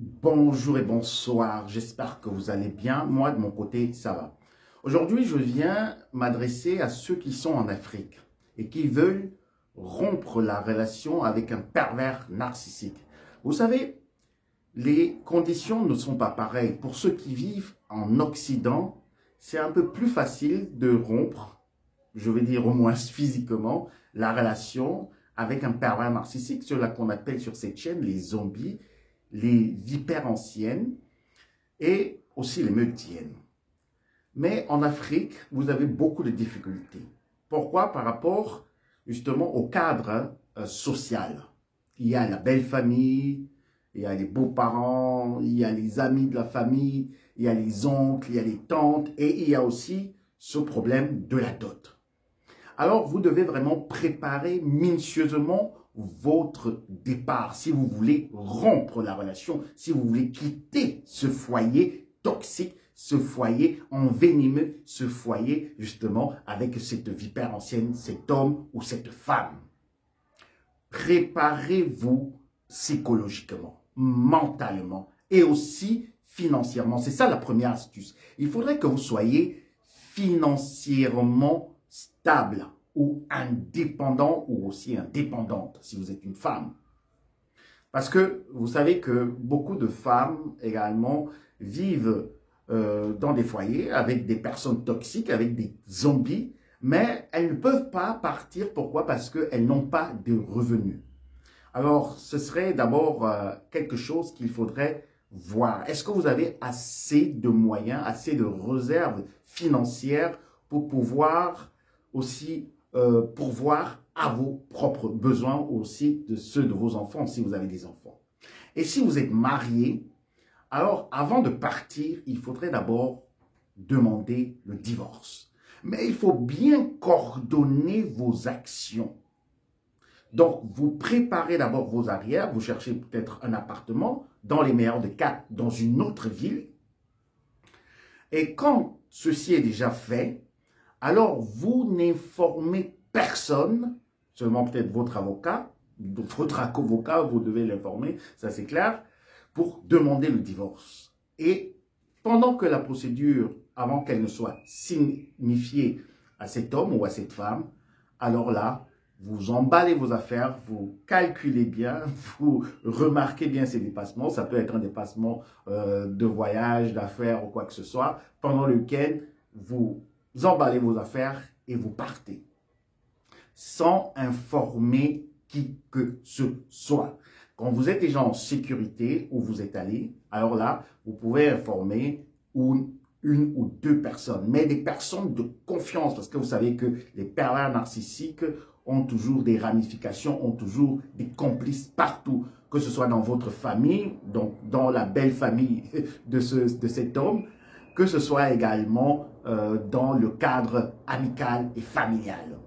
Bonjour et bonsoir, j'espère que vous allez bien. Moi, de mon côté, ça va. Aujourd'hui, je viens m'adresser à ceux qui sont en Afrique et qui veulent rompre la relation avec un pervers narcissique. Vous savez, les conditions ne sont pas pareilles. Pour ceux qui vivent en Occident, c'est un peu plus facile de rompre, je vais dire au moins physiquement, la relation avec un pervers narcissique, ceux-là qu'on appelle sur cette chaîne les zombies, les vipères anciennes et aussi les meurtriennes. Mais en Afrique, vous avez beaucoup de difficultés. Pourquoi? Par rapport justement au cadre social. Il y a la belle famille, il y a les beaux-parents, il y a les amis de la famille, il y a les oncles, il y a les tantes et il y a aussi ce problème de la dot. Alors, vous devez vraiment préparer minutieusement votre départ si vous voulez rompre la relation, si vous voulez quitter ce foyer toxique, ce foyer envenimeux, ce foyer justement avec cette vipère ancienne, cet homme ou cette femme. Préparez-vous psychologiquement, mentalement et aussi financièrement. C'est ça la première astuce. Il faudrait que vous soyez financièrement stable ou indépendant ou aussi indépendante si vous êtes une femme. Parce que vous savez que beaucoup de femmes également vivent dans des foyers avec des personnes toxiques, avec des zombies, mais elles ne peuvent pas partir. Pourquoi? Parce qu'elles n'ont pas de revenus. Alors, ce serait d'abord quelque chose qu'il faudrait voir. Est-ce que vous avez assez de moyens, assez de réserves financières pour pouvoir aussi pourvoir à vos propres besoins, aussi de ceux de vos enfants, si vous avez des enfants. Et si vous êtes marié, alors avant de partir, il faudrait d'abord demander le divorce. Mais il faut bien coordonner vos actions. Donc, vous préparez d'abord vos arrières, vous cherchez peut-être un appartement, dans les meilleurs des cas, dans une autre ville. Et quand ceci est déjà fait, alors vous n'informez personne, seulement peut-être votre avocat, vous devez l'informer, ça c'est clair, pour demander le divorce. Et pendant que la procédure, avant qu'elle ne soit signifiée à cet homme ou à cette femme, alors là, vous emballez vos affaires, vous calculez bien, vous remarquez bien ces dépassements. Ça peut être un dépassement de voyage, d'affaires ou quoi que ce soit, pendant lequel vous emballez vos affaires et vous partez. Sans informer qui que ce soit. Quand vous êtes déjà en sécurité où vous êtes allé, alors là, vous pouvez informer une ou deux personnes, mais des personnes de confiance, parce que vous savez que les pervers narcissiques ont toujours des ramifications, ont toujours des complices partout, que ce soit dans votre famille, donc dans la belle famille de cet homme, que ce soit également dans le cadre amical et familial.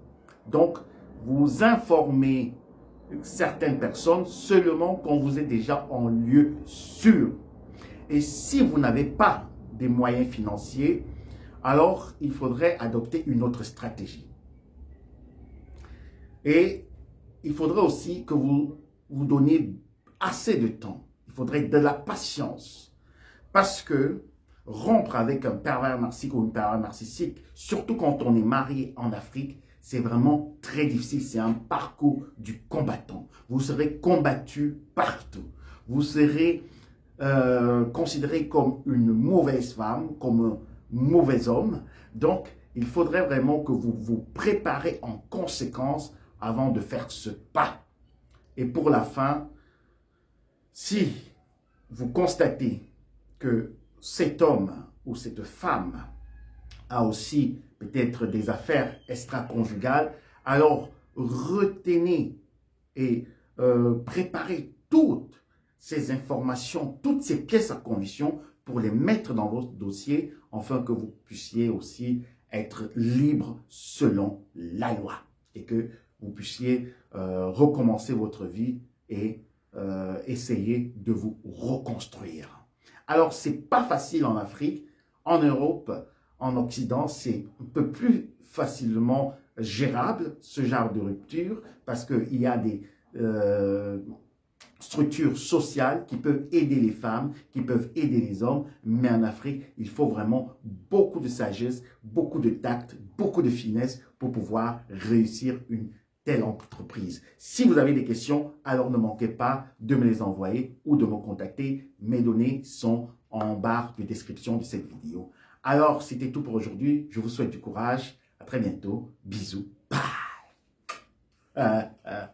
Donc, vous informez certaines personnes seulement quand vous êtes déjà en lieu sûr. Et si vous n'avez pas des moyens financiers, alors il faudrait adopter une autre stratégie. Et il faudrait aussi que vous vous donniez assez de temps. Il faudrait de la patience. Parce que rompre avec un pervers narcissique ou une pervers narcissique, surtout quand on est marié en Afrique, c'est vraiment très difficile. C'est un parcours du combattant. Vous serez combattu partout. Vous serez considéré comme une mauvaise femme, comme un mauvais homme. Donc, il faudrait vraiment que vous vous préparez en conséquence avant de faire ce pas. Et pour la fin, si vous constatez que cet homme ou cette femme a aussi peut-être des affaires extra-conjugales, alors retenez et préparez toutes ces informations, toutes ces pièces à condition pour les mettre dans votre dossier, afin que vous puissiez aussi être libre selon la loi et que vous puissiez recommencer votre vie et essayer de vous reconstruire. Alors, c'est pas facile en Afrique, en Europe, en Occident, c'est un peu plus facilement gérable, ce genre de rupture, parce qu'il y a structures sociales qui peuvent aider les femmes, qui peuvent aider les hommes. Mais en Afrique, il faut vraiment beaucoup de sagesse, beaucoup de tact, beaucoup de finesse pour pouvoir réussir une telle entreprise. Si vous avez des questions, alors ne manquez pas de me les envoyer ou de me contacter. Mes données sont en barre de description de cette vidéo. Alors, c'était tout pour aujourd'hui. Je vous souhaite du courage. À très bientôt. Bisous. Bye.